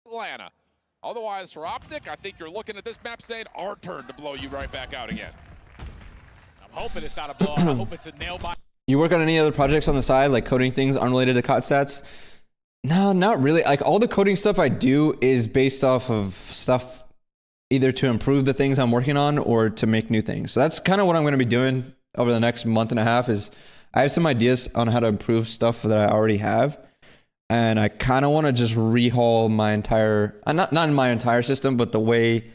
Atlanta. Otherwise, for OpTic, I think you're looking at this map saying, our turn to blow you right back out again. I'm hoping it's not a blow. I hope it's a nail biter. You work on any other projects on the side, like coding things unrelated to COD stats? No, not really. Like all the coding stuff I do is based off of stuff either to improve the things I'm working on or to make new things. So that's kind of what I'm going to be doing over the next month and a half. Is I have some ideas on how to improve stuff that I already have. And I kind of want to just rehaul my entire, not in my entire system, but the way,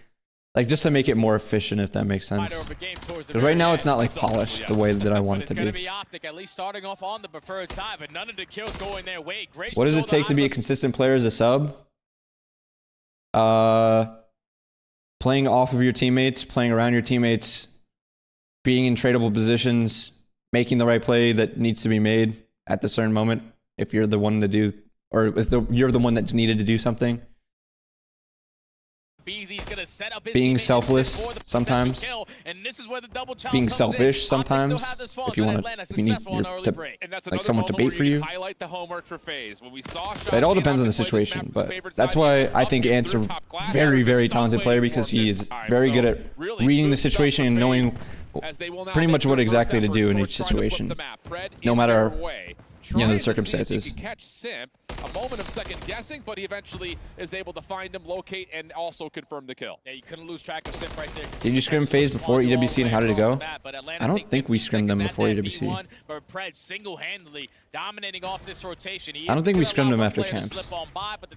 like just to make it more efficient, if that makes sense. Because right now it's not like polished the way that I want it to be. It's going to be OpTic, at least starting off on the preferred side, but none of the kills going their way. Great. What does it take to be a consistent player as a sub? Playing off of your teammates, playing around your teammates, being in tradable positions, making the right play that needs to be made at the certain moment. If you're the one to do, or if you're the one that's needed to do something. Being selfless sometimes. Being selfish sometimes. If you want to, if you need like someone to bait for you. It all depends on the situation, but that's why I think Ant's a very, very talented player, because he is very good at reading the situation and knowing pretty much what exactly to do in each situation, no matter the circumstances. A moment of second guessing, but he eventually is able to find him, locate, and also confirm the kill. Yeah, you couldn't lose track of Simp right there. Did you scrim FaZe before EWC, and how did it go? I don't think we scrimmed them before EWC. But Pred single-handedly dominating off this rotation. I don't think we scrimmed them after champs.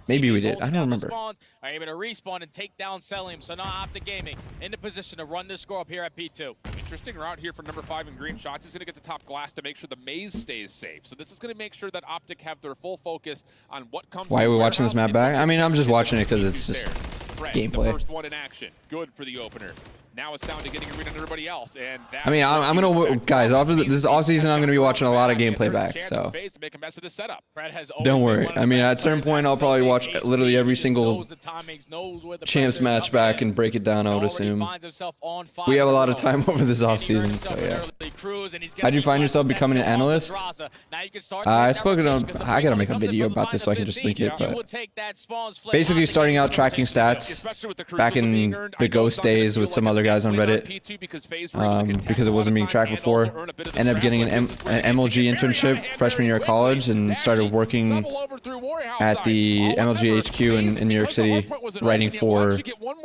Maybe we did. I don't remember. Are able to respawn and take down Celium. So now OpTic Gaming in the position to run this score up here at P2. Interesting route here for number 5 in green shots. He's going to get the top glass to make sure the maze stays safe. So this is going to make sure that OpTic have their full focus on what comes. Why are we watching this map back? I mean, I'm just watching it because it's just gameplay. The first one in action. Good for the opener. Now it's down to getting a read on everybody else. And I mean, I'm gonna, guys, after this offseason, I'm gonna be watching a lot of gameplay back. So don't worry. I mean, at a certain point, I'll probably watch literally every single champs match back and break it down, I would assume. We have a lot of time over this offseason, so yeah. How'd you find yourself becoming an analyst? I spoke on. I gotta make a video about this so I can just link it. But basically, starting out tracking stats back in the Ghost days with some other guys on Reddit, because it wasn't being tracked before. Ended up getting an MLG internship freshman year of college and started working at the MLG HQ in New York City, writing for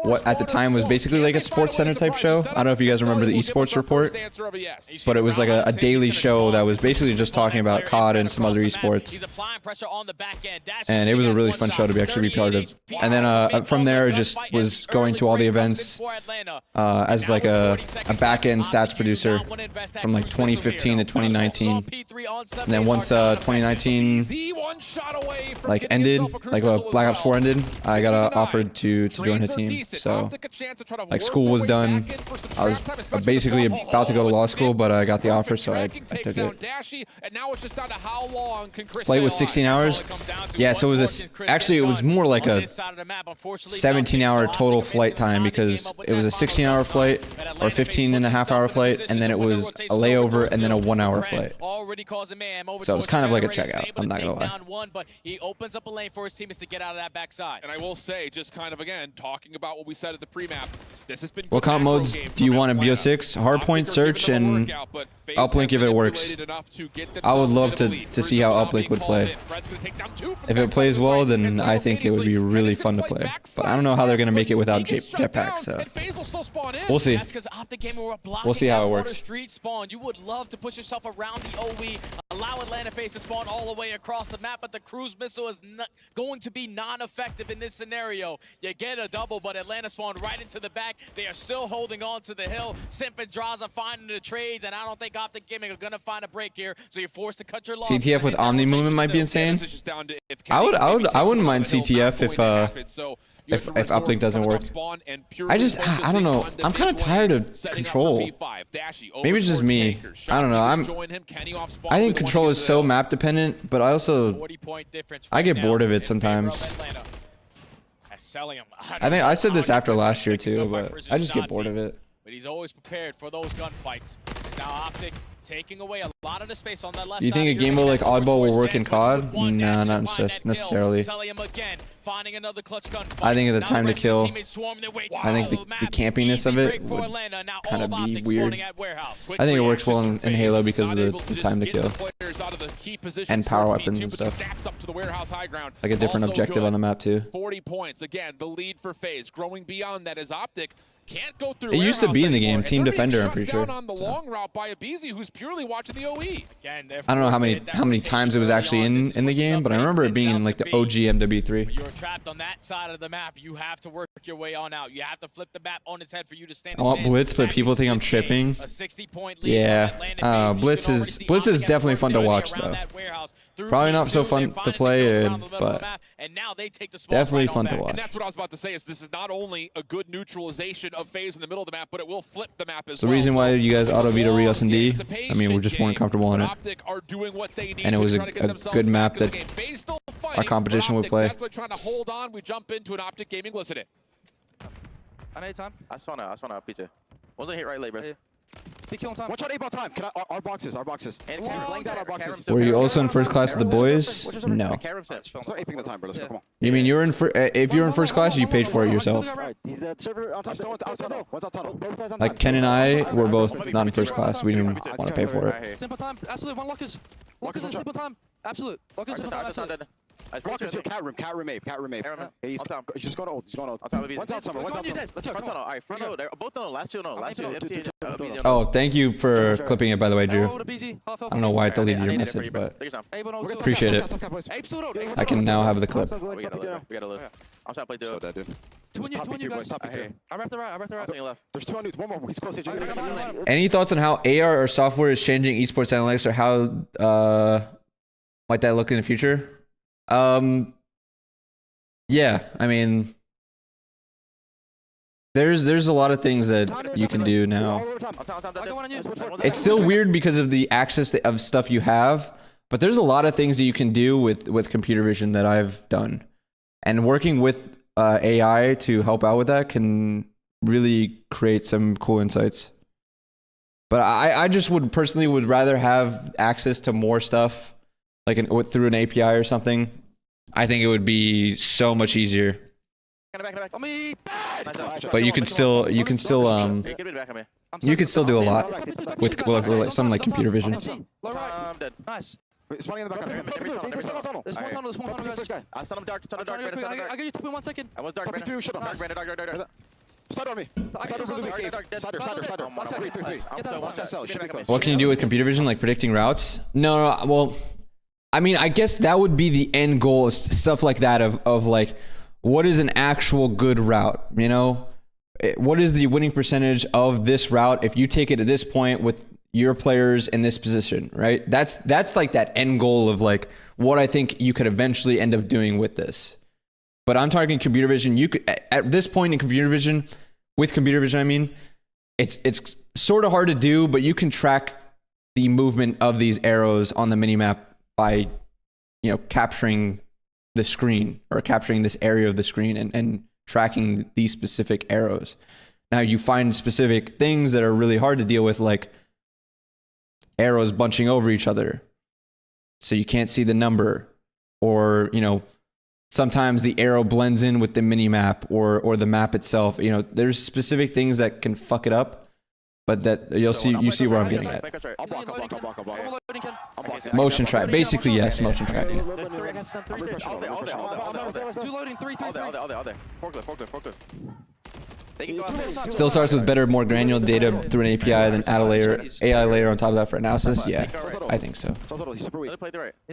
what at the time was basically like a sports center type show. I don't know if you guys remember the esports report, but it was like a daily show that was basically just talking about COD and some other esports. And it was a really fun show to actually be part of. And then from there, it just was going to all the events as like a back-end stats producer from like 2015 to 2019. And then once 2019 like ended, like Black Ops 4 ended, I got offered to join the team. So like school was done. I was basically about to go to law school, but I got the offer, so I took it. Flight was 16 hours. Yeah, so it was actually it was more like a 17-hour total flight time, because it was a 16-hour flight or 15.5-hour flight, and then it was a layover and then a 1-hour flight. So it was kind of like a checkout, I'm not gonna lie. But he opens up a lane for his teammates to get out of that backside. And I will say, just kind of again talking about what we said at the pre-map, this has been what comp modes do you want in BO6? Hardpoint, search, and uplink if it works. I would love to see how uplink would play. If it plays well, then I think it would be really fun to play. But I don't know how they're gonna make it without jetpacks, so we'll see. We'll see how it works. Street spawn. You would love to push yourself around the OE, allow Atlanta FaZe to spawn all the way across the map, but the cruise missile is not going to be non-effective in this scenario. You get a double, but Atlanta spawned right into the back. They are still holding on to the hill. Simp and Draza finding the trades, and I don't think OpTic Gaming are going to find a break here, so you're forced to cut your losses. CTF with Omni movement might be insane. I wouldn't mind CTF if uplink doesn't work. I don't know. I'm kind of tired of control. Maybe it's just me. I don't know. I think control is so map dependent, but I get bored of it sometimes. I think I said this after last year too, but I just get bored of it. But he's always prepared for those gunfights. Now OpTic taking away a lot of the space on that left Do you think a game mode like Oddball will work in COD? Nah, not necessarily. I think at the time to kill, I think the campiness of it would kind of be weird. I think it works well in Halo because of the time to kill and power weapons and stuff. Like a different objective on the map too. 40 points again. The lead for FaZe growing beyond that is OpTic. Can't go through. It used to be in the game, Team Defender, I'm pretty sure. On the long route by Abizi, who's purely watching the OE. I don't know how many times it was actually in the game, but I remember it being in like the OG MW3. You're trapped on that side of the map. You have to work your way on out. You have to flip the map on its head for you to stand. I want Blitz, but people think I'm tripping. Yeah, Blitz is definitely fun to watch though. Probably not so fun to play, but definitely fun to watch. And that's what I was about to say. Is this is not only a good neutralization of FaZe in the middle of the map, but it will flip the map as well. The reason why you guys auto veto Rios and D, I mean, we're just more comfortable in it. And it was a good map that our competition would play. That's what trying to hold on. We jump into an OpTic gaming. Listen it. I know time. I spawn out, PJ. Wasn't hit right late, bro. Watch out, 8-ball time. Can our boxes. And he's laying down our boxes. Were you also in first class with the boys? No. Start aping the time, bro. Let's go. Come on. You mean you're in if you're in first class, you paid for it yourself? He's at server on tunnel. What's out tunnel? Like Ken and I were both not in first class. We didn't want to pay for it. Simple time. Absolute. One lockers. Lockers in simple time. Absolute. Lockers in simple time. Lockers, cat room, ape. He's just going old. One's out summer. Let's go. Alright, front row. Both on last year. Oh, thank you for clipping it, by the way, Drew. I don't know why I deleted your message, but appreciate it. I can now have the clip. We gotta live. I'm trying to play so dead, dude. Top B2, boys. Top B2. I wrapped the right. There's 2 on news. One more. He's close. Any thoughts on how AR or software is changing esports analytics, or how might that look in the future? Yeah, I mean, there's a lot of things that you can do now. It's still weird because of the access of stuff you have, but there's a lot of things that you can do with computer vision that I've done, and working with AI to help out with that can really create some cool insights. But I just personally would rather have access to more stuff, like through an API or something. I think it would be so much easier. But you can still do a lot with some like computer vision. Nice. Spawning in the back. There's one tunnel, guys. I stun him dark. I got you top in 1 second. I was dark. Dark. Side on me. Side. What can you do with computer vision, like predicting routes? No, well, I mean, I guess that would be the end goal, stuff like that of like, what is an actual good route, you know? What is the winning percentage of this route if you take it at this point with your players in this position, right? That's like that end goal of like what I think you could eventually end up doing with this. But I'm talking computer vision. You could, at this point in computer vision, with computer vision, I mean, it's sort of hard to do, but you can track the movement of these arrows on the minimap by, capturing the screen or capturing this area of the screen and tracking these specific arrows. Now you find specific things that are really hard to deal with, like arrows bunching over each other, so you can't see the number, or sometimes the arrow blends in with the mini map or the map itself. There's specific things that can fuck it up, but that you see where I'm getting at. I'll block. Motion track, basically, yes, motion tracking. Still starts with better, more granular data through an API, then add a AI layer on top of that for analysis. Yeah, I think so.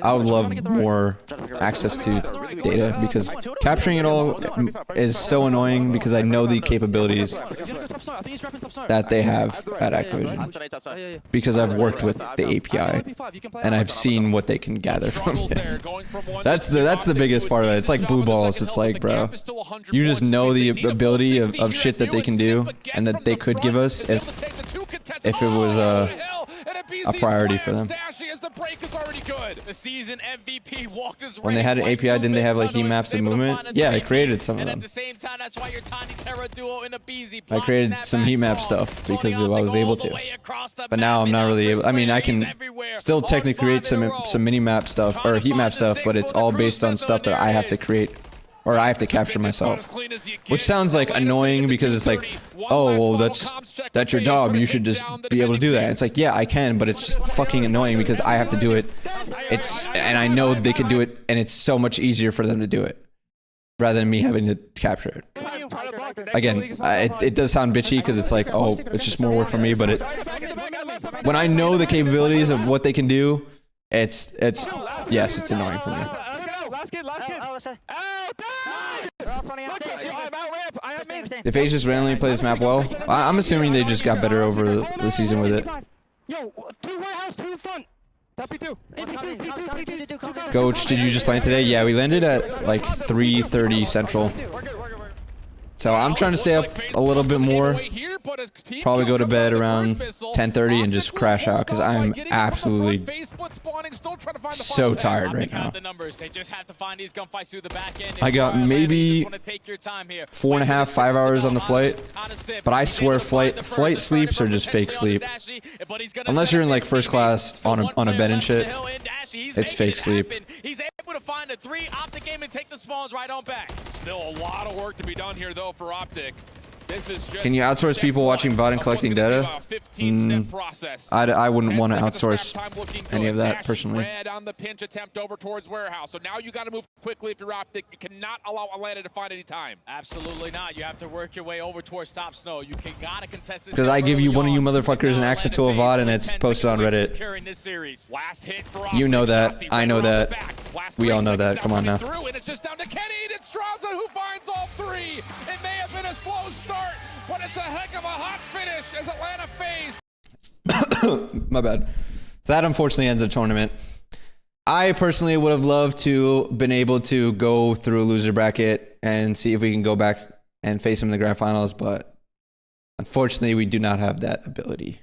I would love more access to data, because capturing it all is so annoying, because I know the capabilities that they have at Activision, because I've worked with the API and I've seen what they can gather from it. That's the biggest part of it. It's like blue balls. It's like, bro, you just know the ability of shit that they can do and that they could give us if it was a priority for them. break is already good. The season MVP walked his When they had an API, didn't they have like heat maps and movement? Yeah, I created some of them. At the same time, that's why your Tiny Terra duo in a BZ. I created some heat map stuff because I was able to. But now I'm not really able. I mean, I can still technically create some mini map stuff or heat map stuff, but it's all based on stuff that I have to create. Or I have to capture myself, which sounds like annoying because it's like, oh, well, that's your job. You should just be able to do that. It's like, yeah, I can, but it's just fucking annoying because I have to do it. And I know they can do it, and it's so much easier for them to do it rather than me having to capture it. Again, it does sound bitchy because it's like, oh, it's just more work for me. But when I know the capabilities of what they can do, yes, it's annoying for me. If FaZe just randomly plays this map well, I'm assuming they just got better over the season with it. Coach, did you just land today? Yeah, we landed at like 3:30 Central. So I'm trying to stay up a little bit more. Probably go to bed around 10:30 and just crash out because I'm absolutely so tired right now. I got maybe 4.5, 5 hours on the flight, but I swear flight sleeps are just fake sleep. Unless you're in like first class on a bed and shit, it's fake sleep. He's able to find a 3, OpTic game and take the spawns right on back. Still a lot of work to be done here though for OpTic. This is just Can you outsource people watching bot and collecting data? I wouldn't want to outsource any of that personally. Red on the pinch attempt over towards warehouse. So now you got to move quickly if you're OpTic. You cannot allow Atlanta to find any time. Absolutely not. You have to work your way over towards top snow. You gotta contest this. Because I give you one of you motherfuckers an access to a VOD and it's posted on Reddit. You know that. I know that. We all know that. Come on now. And it's just down to Kenny and Straza who finds all 3. It may have been a slow start, but it's a heck of a hot finish as Atlanta FaZe. My bad. So that unfortunately ends the tournament. I personally would have loved to been able to go through a loser bracket and see if we can go back and face them in the grand finals, but unfortunately we do not have that ability.